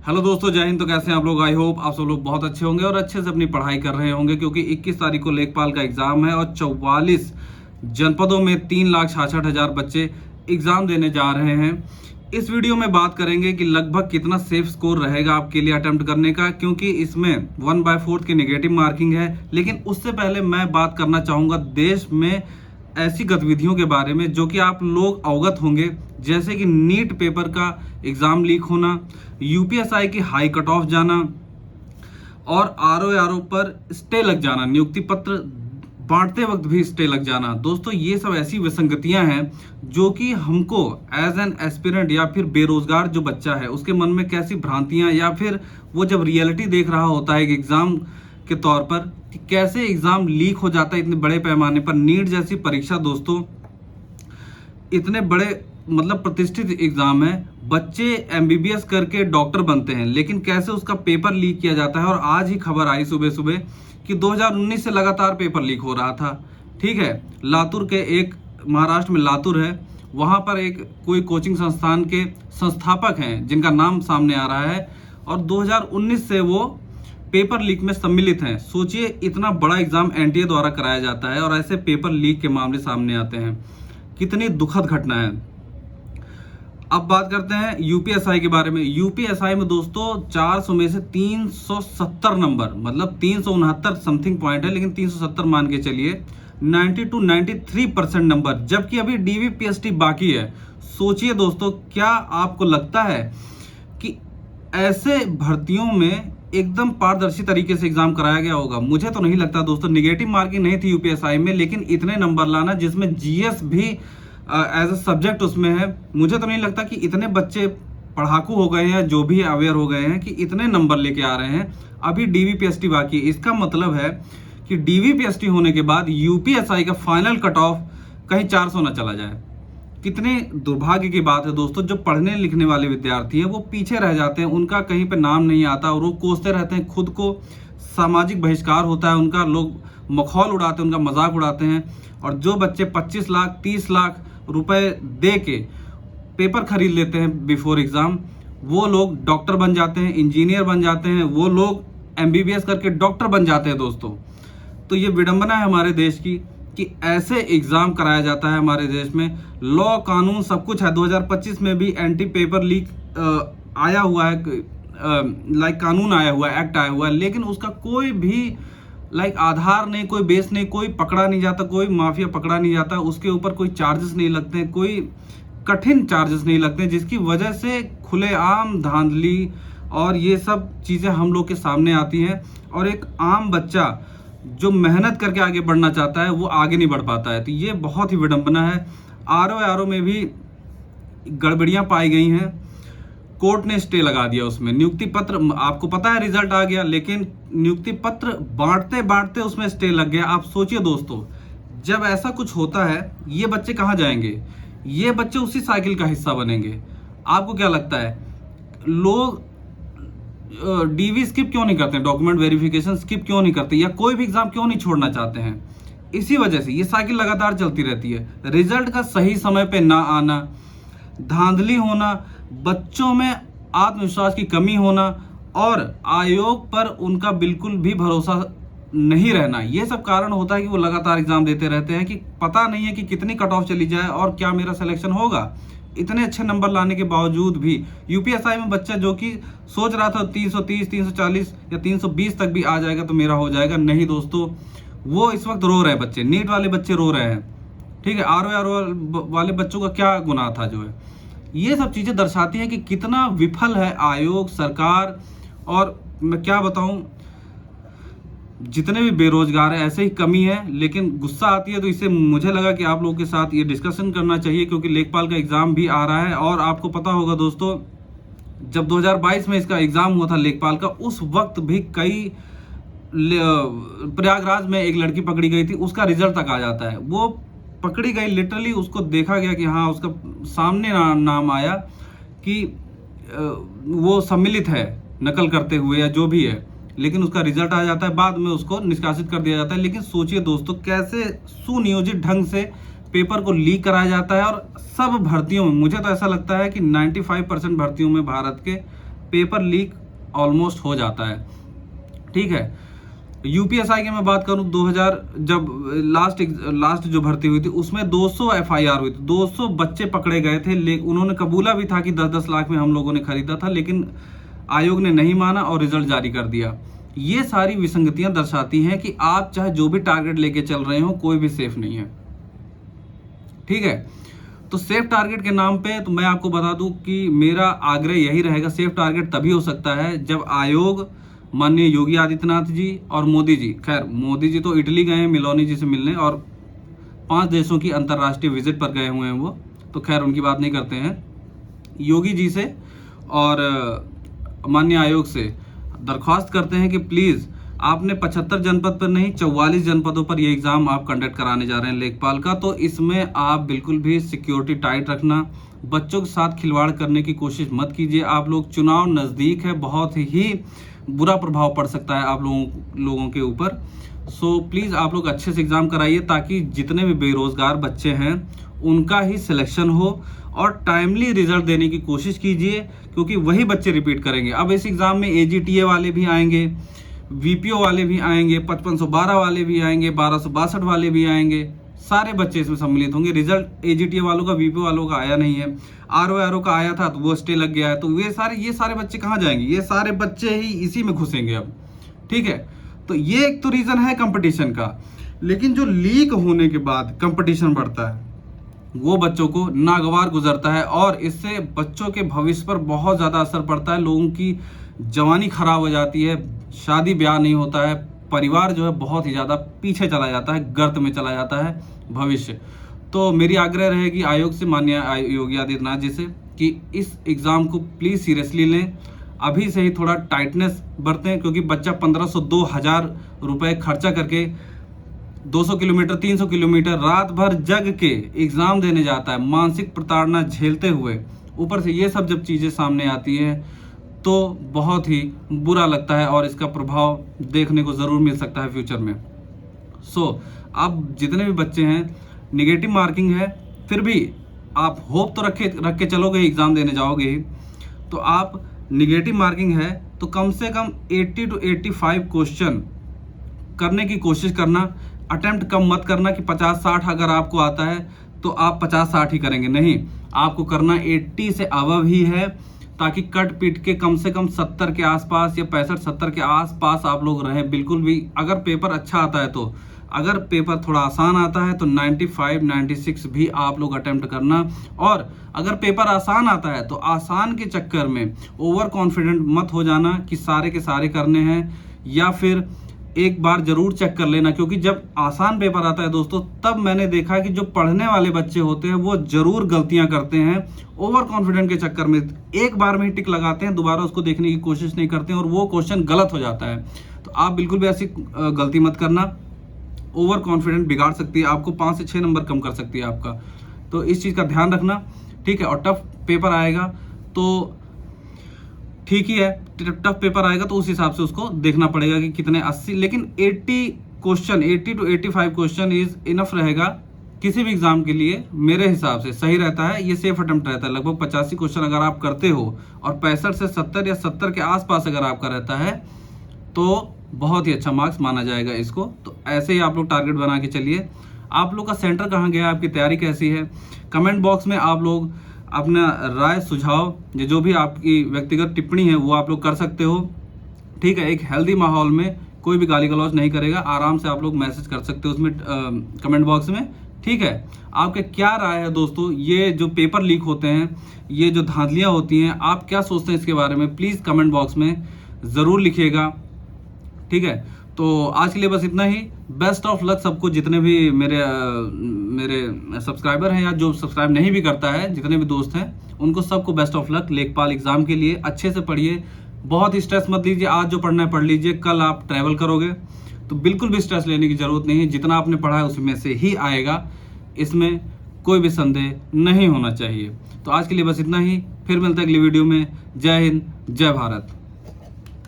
Hello दोस्तों, जय हिंद। तो कैसे हैं आप लोग? आई होप आप सब लोग बहुत अच्छे होंगे और अच्छे से अपनी पढ़ाई कर रहे होंगे, क्योंकि 21 तारीख को लेखपाल का एग्जाम है और 44 जनपदों में 3,66,000 बच्चे एग्जाम देने जा रहे हैं। इस वीडियो में बात करेंगे कि लगभग कितना सेफ स्कोर रहेगा आपके लिए अटेम्प्ट करने का, क्योंकि इसमें 1/4 की नेगेटिव मार्किंग है। लेकिन उससे पहले मैं बात करना चाहूँगा देश में ऐसी गतिविधियों के बारे में जो कि आप लोग अवगत होंगे, जैसे कि नीट पेपर का एग्जाम लीक होना, यूपीएसआई की हाई कट ऑफ जाना और आरओ पर स्टे लग जाना, नियुक्ति पत्र बांटते वक्त भी स्टे लग जाना। दोस्तों, ये सब ऐसी विसंगतियां हैं जो कि हमको एज एन एस्पिरेंट या फिर बेरोजगार जो बच्चा है उसके मन में कैसी भ्रांतियां, या फिर वो जब रियलिटी देख रहा होता है एग्जाम के तौर पर कि कैसे एग्जाम लीक हो जाता है इतने बड़े पैमाने पर। नीट जैसी परीक्षा दोस्तों, इतने बड़े मतलब प्रतिष्ठित एग्जाम है, बच्चे एमबीबीएस करके डॉक्टर बनते हैं, लेकिन कैसे उसका पेपर लीक किया जाता है। और आज ही खबर आई सुबह सुबह कि 2019 से लगातार पेपर लीक हो रहा था। ठीक है, लातूर के एक, महाराष्ट्र में लातूर है, वहां पर एक कोई कोचिंग संस्थान के संस्थापक हैं जिनका नाम सामने आ रहा है और 2019 से वो पेपर लीक में सम्मिलित हैं। सोचिए, इतना बड़ा एग्जाम एनटीए द्वारा कराया जाता है और ऐसे पेपर लीक के मामले सामने आते हैं। कितनी दुखद घटना है। अब बात करते हैं यूपीएसआई के बारे में। यूपीएसआई में दोस्तों 400 में से 370 नंबर, मतलब 369 समथिंग पॉइंट है, लेकिन 370 मान के चलिए, 90 to 93% नंबर, जबकि अभी डीवीपीएसटी बाकी है। सोचिए दोस्तों, क्या आपको लगता है कि ऐसे भर्तियों में एकदम पारदर्शी तरीके से एग्जाम कराया गया होगा? मुझे तो नहीं लगता दोस्तों। निगेटिव मार्किंग नहीं थी यूपीएसआई में, लेकिन इतने नंबर लाना जिसमें जीएस भी एज अ सब्जेक्ट उसमें है, मुझे तो नहीं लगता कि इतने बच्चे पढ़ाकू हो गए हैं, जो भी अवेयर हो गए हैं कि इतने नंबर लेके आ रहे हैं। अभी डीवीपीएसटी बाकी है। इसका मतलब है कि डीवीपीएसटी होने के बाद यूपीएसआई का फाइनल कट ऑफ कहीं 400 ना चला जाए। कितने दुर्भाग्य की बात है दोस्तों। जो पढ़ने लिखने वाले विद्यार्थी हैं वो पीछे रह जाते हैं, उनका कहीं पे नाम नहीं आता और वो कोसते रहते हैं खुद को। सामाजिक बहिष्कार होता है उनका, लोग मखौल उड़ाते हैं, उनका मजाक उड़ाते हैं। और जो बच्चे 25 लाख 30 लाख रुपए दे के पेपर खरीद लेते हैं बिफोर एग्जाम, वो लोग डॉक्टर बन जाते हैं, इंजीनियर बन जाते हैं, वो लोग एमबीबीएस करके डॉक्टर बन जाते हैं दोस्तों। तो ये विडंबना है हमारे देश की कि ऐसे एग्जाम कराया जाता है हमारे देश में। लॉ कानून सब कुछ है। 2025 में भी एंटी पेपर लीक आया हुआ है, कानून आया हुआ है, एक्ट आया हुआ है, लेकिन उसका कोई भी आधार नहीं, कोई बेस नहीं, कोई पकड़ा नहीं जाता, कोई माफिया पकड़ा नहीं जाता, उसके ऊपर कोई चार्जेस नहीं लगते हैं, कोई कठिन चार्जेस नहीं लगते हैं, जिसकी वजह से खुलेआम धांधली और ये सब चीजें हम लोग के सामने आती हैं। और एक आम बच्चा जो मेहनत करके आगे बढ़ना चाहता है वो आगे नहीं बढ़ पाता है। तो ये बहुत ही विडंबना है। आरओ में भी गड़बड़ियां पाई गई हैं, कोर्ट ने स्टे लगा दिया उसमें। नियुक्ति पत्र, आपको पता है रिजल्ट आ गया, लेकिन नियुक्ति पत्र बांटते बांटते उसमें स्टे लग गया। आप सोचिए दोस्तों, जब ऐसा कुछ होता है ये बच्चे कहाँ जाएंगे? ये बच्चे उसी साइकिल का हिस्सा बनेंगे। आपको क्या लगता है, लोग डीवी स्किप क्यों नहीं करते, डॉक्यूमेंट वेरिफिकेशन स्किप क्यों नहीं करते, या कोई भी एग्जाम क्यों नहीं छोड़ना चाहते हैं? इसी वजह से ये साइकिल लगातार चलती रहती है। रिजल्ट का सही समय पे ना आना, धांधली होना, बच्चों में आत्मविश्वास की कमी होना और आयोग पर उनका बिल्कुल भी भरोसा नहीं रहना, ये सब कारण होता है कि वो लगातार एग्जाम देते रहते हैं कि पता नहीं है कि कितनी कट ऑफ चली जाए और क्या मेरा सिलेक्शन होगा। इतने अच्छे नंबर लाने के बावजूद भी यूपीएसआई में बच्चा जो कि सोच रहा था 330, 340 या 320 तक भी आ जाएगा तो मेरा हो जाएगा, नहीं दोस्तों, वो इस वक्त रो रहे हैं बच्चे। नीट वाले बच्चे रो रहे हैं। ठीक है, आरओ वाले बच्चों का क्या गुनाह था जो है। ये सब चीजें दर्शाती हैं कि कितना विफल है आयोग, सरकार। और मैं क्या बताऊं, जितने भी बेरोजगार है ऐसे ही कमी है। लेकिन गुस्सा आती है तो इससे मुझे लगा कि आप लोगों के साथ ये डिस्कशन करना चाहिए, क्योंकि लेखपाल का एग्जाम भी आ रहा है। और आपको पता होगा दोस्तों, जब 2022 में इसका एग्जाम हुआ था लेखपाल का, उस वक्त भी कई प्रयागराज में एक लड़की पकड़ी गई थी, उसका रिजल्ट तक आ जाता है। वो पकड़ी गई, लिटरली उसको देखा गया कि हाँ, उसका सामने नाम आया कि वो सम्मिलित है नकल करते हुए या जो भी है, लेकिन उसका रिजल्ट आ जाता है, बाद में उसको निष्कासित कर दिया जाता है। लेकिन सोचिए दोस्तों, कैसे सुनियोजित ढंग से पेपर को लीक कराया जाता है। और सब भर्तियों में मुझे तो ऐसा लगता है कि 95% भर्तियों में भारत के पेपर लीक ऑलमोस्ट हो जाता है। ठीक है, यूपीएसआई की मैं बात करूं, 2000 जब लास्ट जो भर्ती हुई थी उसमें 200 एफआईआर हुई थी, 200 बच्चे पकड़े गए थे। उन्होंने कबूला भी था कि 10-10 लाख में हम लोगों ने खरीदा था, लेकिन आयोग ने नहीं माना और रिजल्ट जारी कर दिया। ये सारी विसंगतियां दर्शाती हैं कि आप चाहे जो भी टारगेट लेके चल रहे हो, कोई भी सेफ नहीं है। ठीक है, तो सेफ टारगेट के नाम पे तो मैं आपको बता दूं कि मेरा आग्रह यही रहेगा, सेफ टारगेट तभी हो सकता है जब आयोग, माननीय योगी आदित्यनाथ जी और मोदी जी, खैर मोदी जी तो इटली गए हैं मेलोनी जी से मिलने और 5 देशों की अंतर्राष्ट्रीय विजिट पर गए हुए हैं वो, तो खैर उनकी बात नहीं करते हैं। योगी जी से और माननीय आयोग से दरख्वास्त करते हैं कि प्लीज़ आपने 75 जनपद पर नहीं 44 जनपदों पर ये एग्ज़ाम आप कंडक्ट कराने जा रहे हैं लेखपाल का, तो इसमें आप बिल्कुल भी सिक्योरिटी टाइट रखना, बच्चों के साथ खिलवाड़ करने की कोशिश मत कीजिए। आप लोग, चुनाव नज़दीक है, बहुत ही बुरा प्रभाव पड़ सकता है आप लोगों के ऊपर। सो प्लीज़ आप लोग अच्छे से एग्ज़ाम कराइए ताकि जितने भी बेरोज़गार बच्चे हैं उनका ही सिलेक्शन हो और टाइमली रिजल्ट देने की कोशिश कीजिए, क्योंकि वही बच्चे रिपीट करेंगे। अब इस एग्ज़ाम में एजीटीए वाले भी आएंगे, वीपीओ वाले भी आएंगे, 5512 वाले भी आएंगे, 1262 वाले भी आएंगे, सारे बच्चे इसमें सम्मिलित होंगे। रिजल्ट एजीटीए वालों का, वीपीओ वालों का आया नहीं है, आरओ का आया था तो वो स्टे लग गया है, तो ये सारे बच्चे कहाँ जाएंगे? ये सारे बच्चे ही इसी में घुसेंगे अब। ठीक है, तो ये एक तो रीज़न है कंपटीशन का, लेकिन जो लीक होने के बाद कंपटीशन बढ़ता है वो बच्चों को नागवार गुजरता है और इससे बच्चों के भविष्य पर बहुत ज़्यादा असर पड़ता है। लोगों की जवानी खराब हो जाती है, शादी ब्याह नहीं होता है, परिवार जो है बहुत ही ज़्यादा पीछे चला जाता है, गर्त में चला जाता है भविष्य। तो मेरी आग्रह रहेगी आयोग से, माननीय योगी आदित्यनाथ जी से, कि इस एग्ज़ाम को प्लीज़ सीरियसली लें, अभी से ही थोड़ा टाइटनेस बरतें, क्योंकि बच्चा 1500-2000 रुपये खर्चा करके 200 किलोमीटर 300 किलोमीटर रात भर जग के एग्ज़ाम देने जाता है, मानसिक प्रताड़ना झेलते हुए। ऊपर से ये सब जब चीज़ें सामने आती हैं तो बहुत ही बुरा लगता है और इसका प्रभाव देखने को ज़रूर मिल सकता है फ्यूचर में। अब जितने भी बच्चे हैं, निगेटिव मार्किंग है, फिर भी आप होप तो रख के चलोगे, एग्ज़ाम देने जाओगे ही, तो आप निगेटिव मार्किंग है तो कम से कम 80 to 85 क्वेश्चन करने की कोशिश करना। अटेम्प्ट कम मत करना कि 50-60 अगर आपको आता है तो आप 50-60 ही करेंगे, नहीं, आपको करना 80 से अबव ही है, ताकि कट पीट के कम से कम 70 के आसपास या 65-70 के आसपास आप लोग रहें। बिल्कुल भी अगर पेपर अच्छा आता है तो, अगर पेपर थोड़ा आसान आता है तो 95-96 भी आप लोग अटेम्प्ट करना। और अगर पेपर आसान आता है तो आसान के चक्कर में ओवर कॉन्फिडेंट मत हो जाना कि सारे के सारे करने हैं, या फिर एक बार जरूर चेक कर लेना, क्योंकि जब आसान पेपर आता है दोस्तों, तब मैंने देखा कि जो पढ़ने वाले बच्चे होते हैं वो जरूर गलतियां करते हैं। ओवर कॉन्फिडेंट के चक्कर में एक बार में ही टिक लगाते हैं, दोबारा उसको देखने की कोशिश नहीं करते हैं और वो क्वेश्चन गलत हो जाता है। तो आप बिल्कुल भी ऐसी गलती मत करना। ओवर कॉन्फिडेंट बिगाड़ सकती है आपको, 5 से 6 नंबर कम कर सकती है आपका, तो इस चीज़ का ध्यान रखना। ठीक है, और टफ पेपर आएगा तो ठीक ही है, टफ पेपर आएगा तो उस हिसाब से उसको देखना पड़ेगा कि कितने 80, लेकिन 80 to 85 क्वेश्चन इज इनफ रहेगा किसी भी एग्जाम के लिए, मेरे हिसाब से सही रहता है। ये सेफ अटेम्प्ट रहता है। लगभग 85 क्वेश्चन अगर आप करते हो और 65 से 70 या 70 के आसपास अगर आपका रहता है तो बहुत ही अच्छा मार्क्स माना जाएगा इसको। तो ऐसे ही आप लोग टारगेट बना के चलिए। आप लोग का सेंटर कहाँ गया, आपकी तैयारी कैसी है, कमेंट बॉक्स में आप लोग अपना राय सुझाव, जो भी आपकी व्यक्तिगत टिप्पणी है वो आप लोग कर सकते हो। ठीक है, एक हेल्दी माहौल में कोई भी गाली गलौज नहीं करेगा, आराम से आप लोग मैसेज कर सकते हो उसमें कमेंट बॉक्स में। ठीक है, आपके क्या राय है दोस्तों, ये जो पेपर लीक होते हैं, ये जो धांधलियाँ होती हैं, आप क्या सोचते हैं इसके बारे में, प्लीज़ कमेंट बॉक्स में ज़रूर लिखिएगा। ठीक है, तो आज के लिए बस इतना ही। बेस्ट ऑफ लक सबको, जितने भी मेरे सब्सक्राइबर हैं या जो सब्सक्राइब नहीं भी करता है, जितने भी दोस्त हैं, उनको सबको बेस्ट ऑफ लक लेखपाल एग्जाम के लिए। अच्छे से पढ़िए, बहुत ही स्ट्रेस मत लीजिए। आज जो पढ़ना है पढ़ लीजिए, कल आप ट्रैवल करोगे तो बिल्कुल भी स्ट्रेस लेने की जरूरत नहीं है। जितना आपने पढ़ा है उसमें से ही आएगा, इसमें कोई भी संदेह नहीं होना चाहिए। तो आज के लिए बस इतना ही, फिर मिलते हैं अगली वीडियो में। जय हिंद, जय भारत।